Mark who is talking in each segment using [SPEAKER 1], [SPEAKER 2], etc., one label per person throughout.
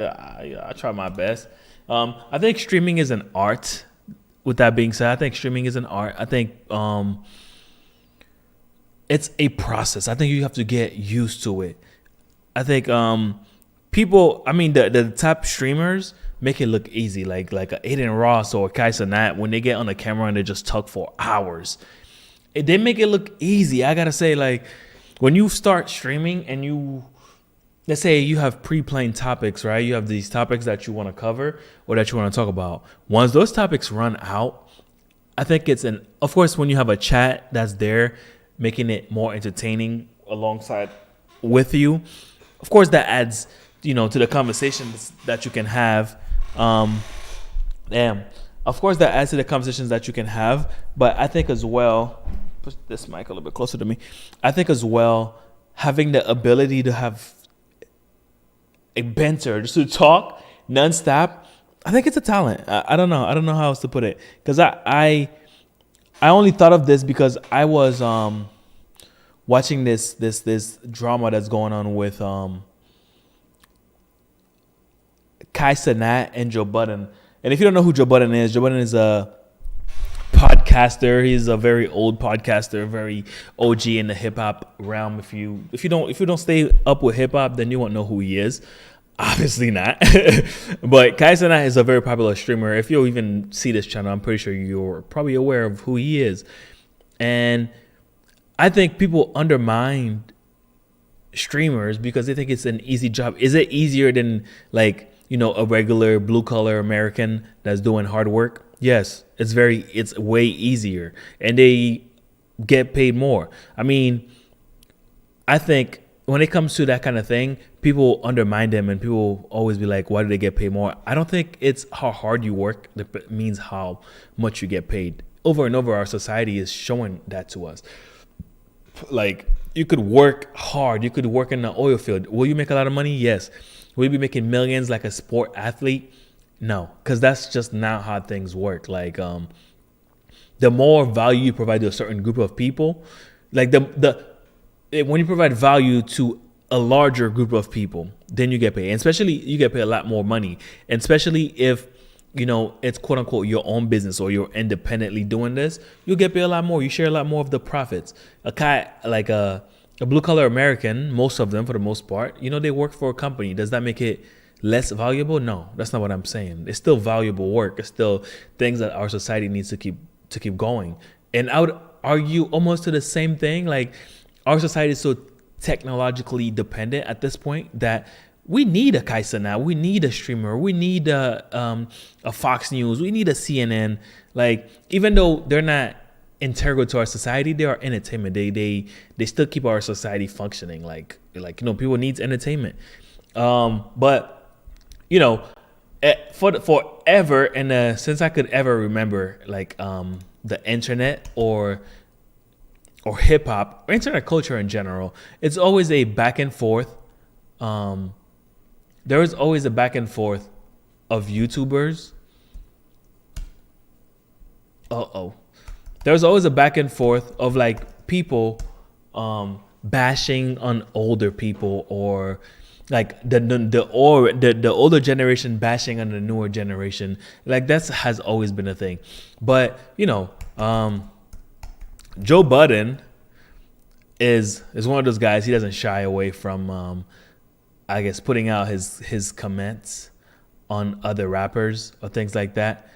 [SPEAKER 1] I try my best. I think streaming is an art. With that being said, I think streaming is an art. I think it's a process. I think you have to get used to it. I think people. I mean, the top streamers make it look easy, like a Adin Ross or Cenat when they get on the camera and they just talk for hours. They make it look easy. I gotta say, like when you start streaming and you, let's say you have pre-planned topics, right? You have these topics that you want to cover or that you want to talk about. Once those topics run out, I think of course, when you have a chat that's there, making it more entertaining alongside with you, of course, that adds, to the conversations that you can have. Of course, that adds to the conversations that you can have. But I think as well, push this mic a little bit closer to me. I think as well, having the ability to have a banter, just to talk nonstop, I think it's a talent. I don't know. I don't know how else to put it. Because I only thought of this because I was watching this drama that's going on with Cenat and Joe Budden. And if you don't know who Joe Budden is a podcaster. He's a very old podcaster, very OG in the hip hop realm. If you don't stay up with hip hop, then you won't know who he is. Obviously not. But Cenat is a very popular streamer. If you even see this channel, I'm pretty sure you're probably aware of who he is. And I think people undermine streamers because they think it's an easy job. Is it easier than a regular blue collar American that's doing hard work? Yes, it's way easier, and they get paid more. I mean, I think when it comes to that kind of thing, people undermine them, and people always be like, why do they get paid more? I don't think it's how hard you work that means how much you get paid. Over and over, our society is showing that to us. Like, you could work hard. You could work in the oil field. Will you make a lot of money? Yes. Will you be making millions like a sport athlete? No, because that's just not how things work. Like, the more value you provide to a certain group of people, like when you provide value to a larger group of people, then you get paid. And especially you get paid a lot more money. And especially if, it's quote unquote your own business or you're independently doing this, you'll get paid a lot more. You share a lot more of the profits. A guy like a blue collar American, most of them for the most part, they work for a company. Does that make it less valuable? No, that's not what I'm saying. It's still valuable work. It's still things that our society needs to keep going. And I would argue almost to the same thing. Like, our society is so technologically dependent at this point that we need a Cenat, we need a streamer, we need a Fox News, we need a CNN. Like, even though they're not integral to our society, they are entertainment. They still keep our society functioning. Like people need entertainment. But forever, and since I could ever remember, the internet or hip hop or internet culture in general, it's always a back and forth. There is always a back and forth of YouTubers. There's always a back and forth of people bashing on older people, or the older generation bashing on the newer generation. Like, that has always been a thing. But Joe Budden is one of those guys. He doesn't shy away from putting out his comments on other rappers or things like that.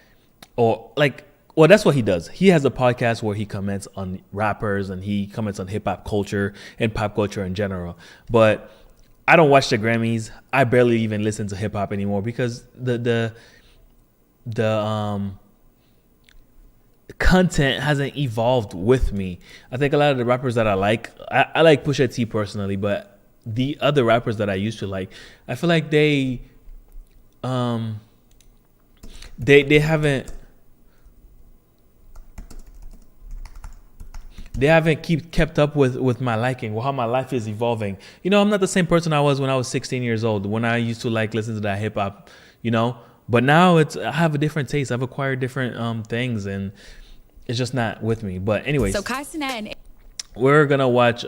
[SPEAKER 1] Well, that's what he does. He has a podcast where he comments on rappers and he comments on hip hop culture and pop culture in general. But I don't watch the Grammys. I barely even listen to hip hop anymore because the content hasn't evolved with me. I think a lot of the rappers that I like Pusha T personally, but the other rappers that I used to like, I feel like they haven't kept up with my liking, or how my life is evolving. I'm not the same person I was when I was 16 years old, when I used to listen to that hip hop, But now I have a different taste. I've acquired different things, and it's just not with me. But anyways,
[SPEAKER 2] so Cenat and
[SPEAKER 1] we're gonna watch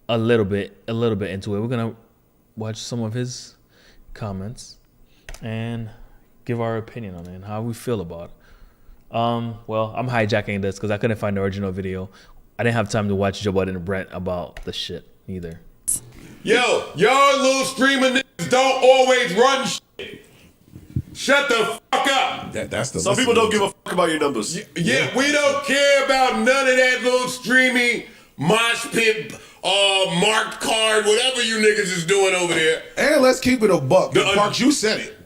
[SPEAKER 1] a little bit into it. We're gonna watch some of his comments and give our opinion on it and how we feel about it. Well, I'm hijacking this because I couldn't find the original video. I didn't have time to watch Joe Budden and Brent about the shit either.
[SPEAKER 2] Yo, y'all little streamer niggas don't always run shit. Shut the fuck up.
[SPEAKER 3] That's the.
[SPEAKER 4] Some people don't give a fuck about your numbers.
[SPEAKER 2] Yeah, we don't care about none of that little streamy mosh pit, marked card, whatever you niggas is doing over there.
[SPEAKER 3] And let's keep it a buck. Parks, you said it.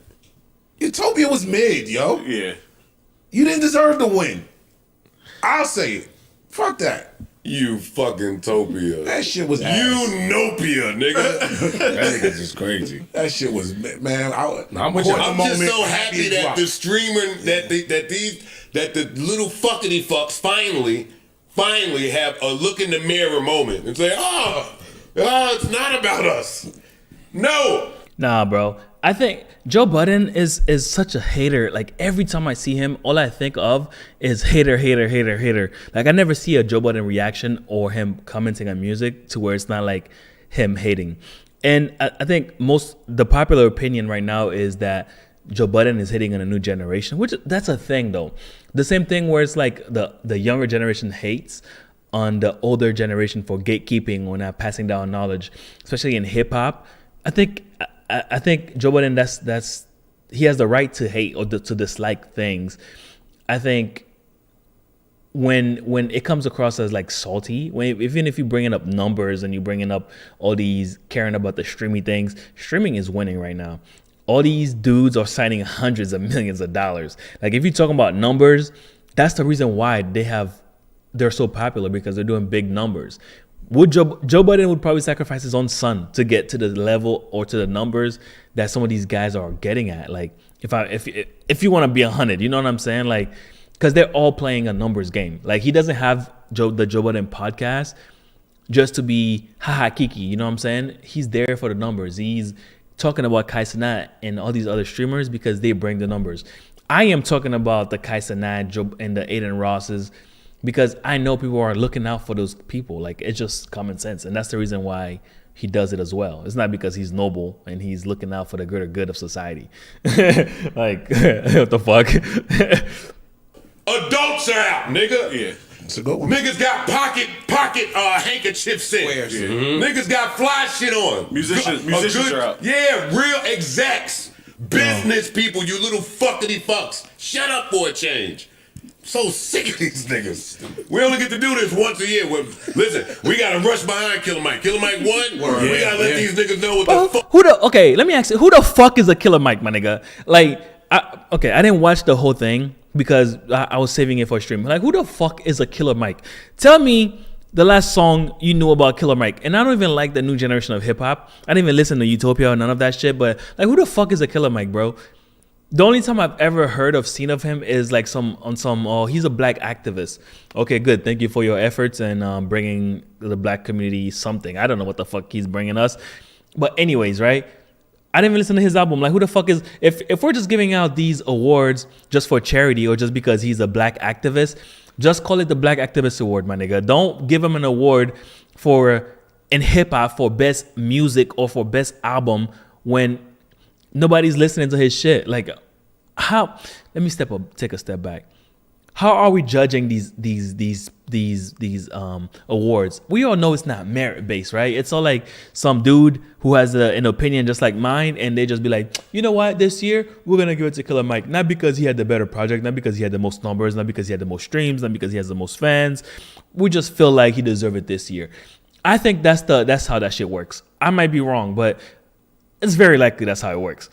[SPEAKER 3] Utopia was mid, yo.
[SPEAKER 4] Yeah.
[SPEAKER 3] You didn't deserve to win. I'll say it. Fuck that.
[SPEAKER 2] You fucking Topia.
[SPEAKER 3] That shit was ass.
[SPEAKER 2] Nopia, nigga.
[SPEAKER 3] That nigga's just crazy. That shit was, man.
[SPEAKER 2] I'm just so happy that the streamer, that the little fuckity fucks finally have a look in the mirror moment and say, oh, it's not about us. No.
[SPEAKER 1] Nah, bro. I think Joe Budden is such a hater. Like, every time I see him, all I think of is hater. Like, I never see a Joe Budden reaction or him commenting on music to where it's not like him hating. And I think the popular opinion right now is that Joe Budden is hitting on a new generation, which that's a thing though. The same thing where it's like the younger generation hates on the older generation for gatekeeping or not passing down knowledge, especially in hip hop. I think Joe Budden, that's he has the right to hate or to dislike things. I think when it comes across as like salty, even if you're bringing up numbers and you're bringing up all these caring about the streaming things, streaming is winning right now. All these dudes are signing hundreds of millions of dollars. Like, if you're talking about numbers, that's the reason why they're so popular, because they're doing big numbers. Joe Budden would probably sacrifice his own son to get to the level or to the numbers that some of these guys are getting at. Like, if you want to be 100, you know what I'm saying? Like, because they're all playing a numbers game. Like, he doesn't have the Joe Budden podcast just to be kiki, you know what I'm saying? He's there for the numbers. He's talking about Cenat and all these other streamers because they bring the numbers. I am talking about the Cenat and the Adin Rosses, because I know people are looking out for those people. Like, it's just common sense. And that's the reason why he does it as well. It's not because he's noble and he's looking out for the greater good of society. Like, what the fuck?
[SPEAKER 2] Adults are out, nigga.
[SPEAKER 3] Yeah. It's a good one.
[SPEAKER 2] Niggas got pocket handkerchiefs in. Niggas got fly shit on.
[SPEAKER 4] Musicians are out.
[SPEAKER 2] Yeah, real execs. Business people, you little fuckity fucks. Shut up for a change. So sick of these niggas. We only get to do this once a year. Listen, we gotta rush behind Killer Mike. Killer Mike won. We gotta let these niggas know what the fuck.
[SPEAKER 1] Okay, let me ask you, who the fuck is a Killer Mike, my nigga? Like, I didn't watch the whole thing because I was saving it for a stream. Like, who the fuck is a Killer Mike? Tell me the last song you knew about Killer Mike. And I don't even like the new generation of hip hop. I didn't even listen to Utopia or none of that shit. But like, who the fuck is a Killer Mike, bro? The only time I've ever seen of him is like he's a black activist. Okay, good. Thank you for your efforts and bringing the black community something. I don't know what the fuck he's bringing us. But anyways, right? I didn't even listen to his album. Like, who the fuck is, if we're just giving out these awards just for charity or just because he's a black activist, just call it the Black Activist Award, my nigga. Don't give him an award in hip hop for best music or for best album when nobody's listening to his shit. Like, how? Let me take a step back. How are we judging these awards? We all know it's not merit based, right? It's all like some dude who has an opinion just like mine, and they just be like, you know what? This year we're gonna give it to Killer Mike, not because he had the better project, not because he had the most numbers, not because he had the most streams, not because he has the most fans. We just feel like he deserved it this year. I think that's how that shit works. I might be wrong, but it's very likely that's how it works.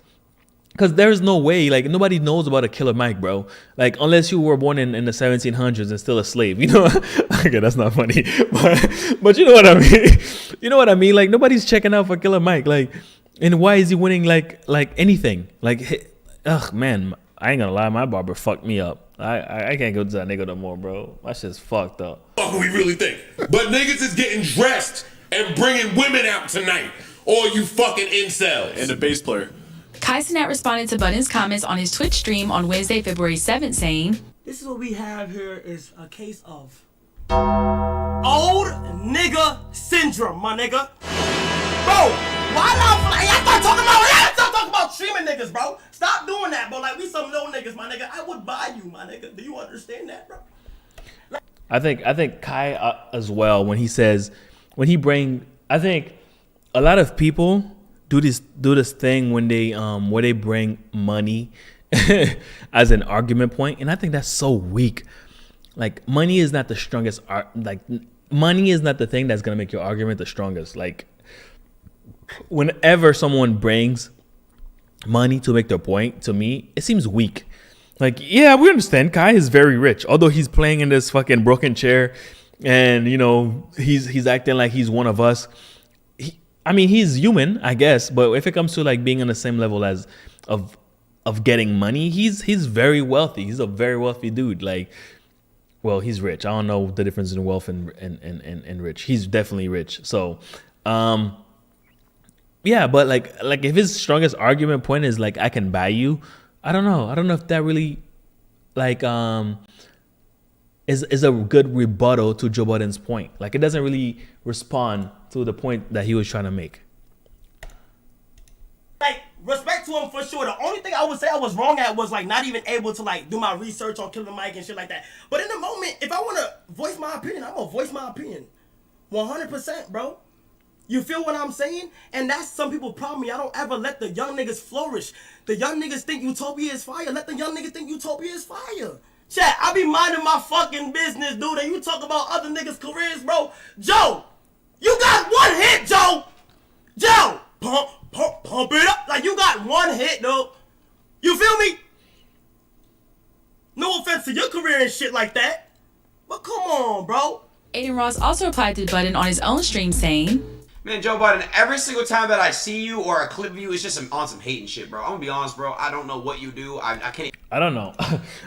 [SPEAKER 1] Because there's no way, like, nobody knows about a Killer Mike, bro. Like, unless you were born in the 1700s and still a slave, you know? Okay, that's not funny. But you know what I mean? You know what I mean? Like, nobody's checking out for Killer Mike. Like, and why is he winning, like anything? Like, man, I ain't gonna lie, my barber fucked me up. I can't go to that nigga no more, bro. My shit's fucked up.
[SPEAKER 2] What we really think? But niggas is getting dressed and bringing women out tonight. All you fucking incels.
[SPEAKER 4] And the bass player.
[SPEAKER 5] Cenat responded to Budden's comments on his Twitch stream on Wednesday, February 7th, saying,
[SPEAKER 6] "This is what we have here is a case of old nigga syndrome, my nigga. Bro, why not? Y'all start talking about bro. Stop doing that, bro. Like, we some little niggas, my nigga. I would buy you, my nigga. Do you understand that, bro?
[SPEAKER 1] I think Kai as well, when he bring, I think a lot of people do this thing when they where they bring money as an argument point, and I think that's so weak. Like, money is not the strongest money is not the thing that's gonna make your argument the strongest. Like, whenever someone brings money to make their point, to me, it seems weak. Like, yeah, we understand Kai is very rich, although he's playing in this fucking broken chair, and you know he's acting like he's one of us. He's human, I guess, but if it comes to like being on the same level as of getting money, he's very wealthy. He's a very wealthy dude. Like, well, he's rich. I don't know the difference in wealth and rich. He's definitely rich. So, yeah, but like if his strongest argument point is like, I can buy you, I don't know if that really like is a good rebuttal to Joe Budden's point. Like, it doesn't really respond to the point that he was trying to make.
[SPEAKER 6] Like, respect to him for sure. The only thing I would say I was wrong at was like not even able to like do my research on Killer Mike and shit like that. But in the moment, if I want to voice my opinion, I'm gonna voice my opinion, 100%, bro. You feel what I'm saying? And that's some people's problem. Y'all don't ever let the young niggas flourish. The young niggas think Utopia is fire. Let the young niggas think Utopia is fire. Chat, I be minding my fucking business, dude. And you talk about other niggas' careers, bro. Joe, you got one hit, Joe. Joe, pump it up. Like, you got one hit, dude. You feel me? No offense to your career and shit like that, but come on, bro.
[SPEAKER 5] Adin Ross also replied to Budden on his own stream saying,
[SPEAKER 7] man, Joe Budden, every single time that I see you or a clip of you, it's just on some hating shit, bro. I'm gonna be honest, bro. I don't know what you do. I can't.
[SPEAKER 1] I don't know.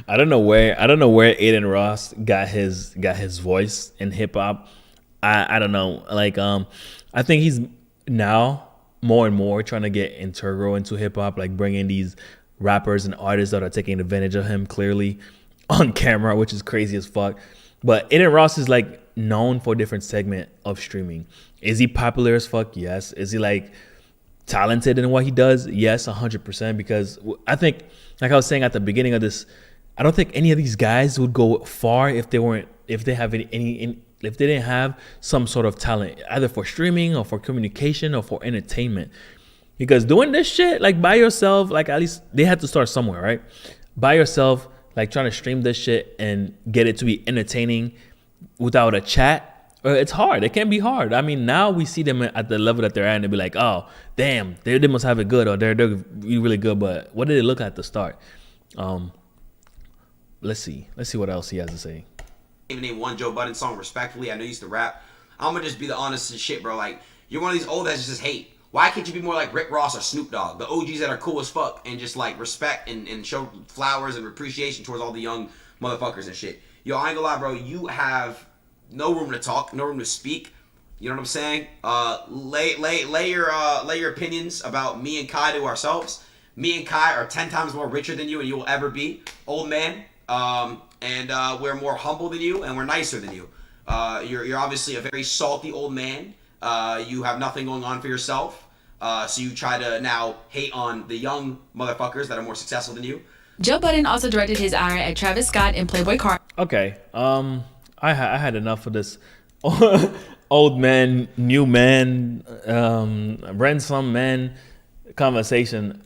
[SPEAKER 1] I don't know where Adin Ross got his voice in hip hop. I don't know. Like, I think he's now more and more trying to get integral into hip hop, like bringing these rappers and artists that are taking advantage of him clearly on camera, which is crazy as fuck. But Adin Ross is like known for a different segment of streaming. Is he popular as fuck? Yes. Is he like talented in what he does? Yes, 100%. Because I think, like I was saying at the beginning of this, I don't think any of these guys would go far if they didn't have some sort of talent, either for streaming or for communication or for entertainment. Because doing this shit like by yourself, like at least they had to start somewhere, right? By yourself, like trying to stream this shit and get it to be entertaining without a chat. It's hard. It can be hard. I mean, now we see them at the level that they're at and they be like, oh, damn, they must have it good, or they're really good. But what did it look like at the start? Let's see what else he has to say.
[SPEAKER 7] Even name one Joe Budden song respectfully. I know you used to rap. I'm gonna just be the honest as shit, bro. Like, you're one of these old heads that just hate. Why can't you be more like Rick Ross or Snoop Dogg, the OGs that are cool as fuck, and just like respect and show flowers and appreciation towards all the young motherfuckers and shit? Yo, I ain't gonna lie, bro. You have no room to talk, no room to speak. You know what I'm saying? Lay your opinions about me and Kai to ourselves. Me and Kai are 10 times more richer than you and you will ever be, old man. And we're more humble than you and we're nicer than you. You're obviously a very salty old man. You have nothing going on for yourself. So you try to now hate on the young motherfuckers that are more successful than you.
[SPEAKER 5] Joe Budden also directed his ire at Travis Scott and Playboy Cardi.
[SPEAKER 1] Okay. I had enough of this old man, new man, ransom man conversation.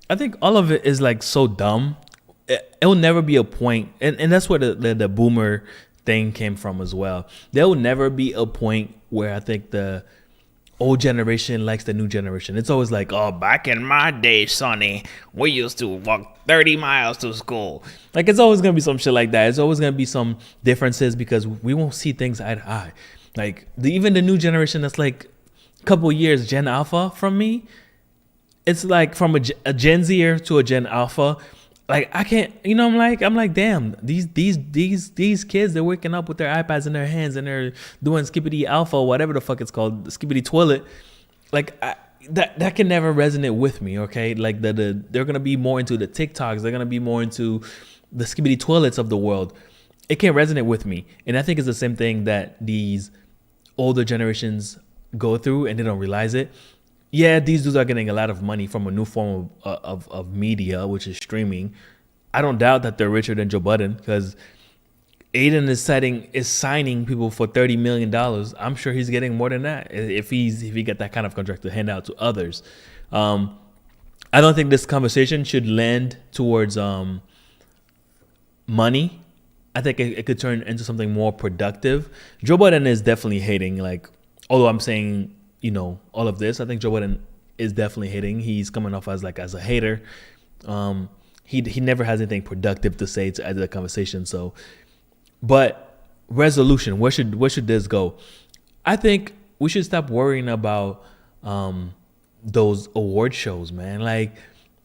[SPEAKER 1] I think all of it is like so dumb. It will never be a point, and that's where the boomer thing came from as well. There will never be a point where I think the old generation likes the new generation. It's always like, oh, back in my day, Sonny, we used to walk 30 miles to school. Like, it's always going to be some shit like that. It's always going to be some differences because we won't see things eye to eye. Like, even the new generation that's like a couple years Gen Alpha from me, it's like from a Gen Zer to a Gen Alpha. Like, I can't, I'm like, damn, these kids, they're waking up with their iPads in their hands and they're doing Skippity Alpha, whatever the fuck it's called, the Skippity Toilet. Like, that can never resonate with me, okay? Like, they're going to be more into the TikToks. They're going to be more into the Skippity Toilets of the world. It can't resonate with me. And I think it's the same thing that these older generations go through and they don't realize it. yeah, these dudes are getting a lot of money from a new form of media, which is streaming. I don't doubt that they're richer than Joe Budden because Adin is signing people for $30 million. I'm sure he's getting more than that if he get that kind of contract to hand out to others. I don't think this conversation should lend towards money. I think it could turn into something more productive. Joe Budden is definitely hating. Like, although I'm saying, all of this, I think Joe Budden is definitely hating. He's coming off as a hater. He never has anything productive to say to add to the conversation. So, but resolution, where should this go? I think we should stop worrying about those award shows, man. Like,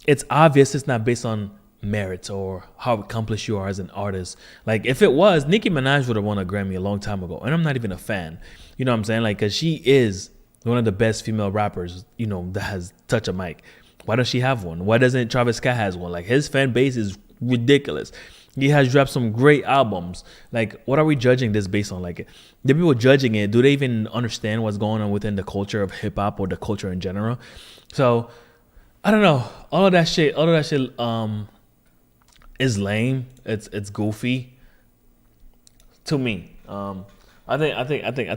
[SPEAKER 1] it's obvious it's not based on merits or how accomplished you are as an artist. Like, if it was, Nicki Minaj would have won a Grammy a long time ago, and I'm not even a fan. You know what I'm saying? Like, because she is one of the best female rappers, that has touched a mic. Why does she have one? Why doesn't Travis Scott has one? Like, his fan base is ridiculous. He has dropped some great albums. Like, what are we judging this based on? Like, the people judging it, do they even understand what's going on within the culture of hip hop or the culture in general? So, I don't know. All of that shit is lame. It's goofy to me. I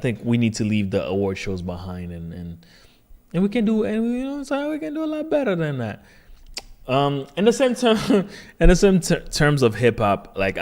[SPEAKER 1] think we need to leave the award shows behind and we can do we can do a lot better than that. In the same terms of hip hop, like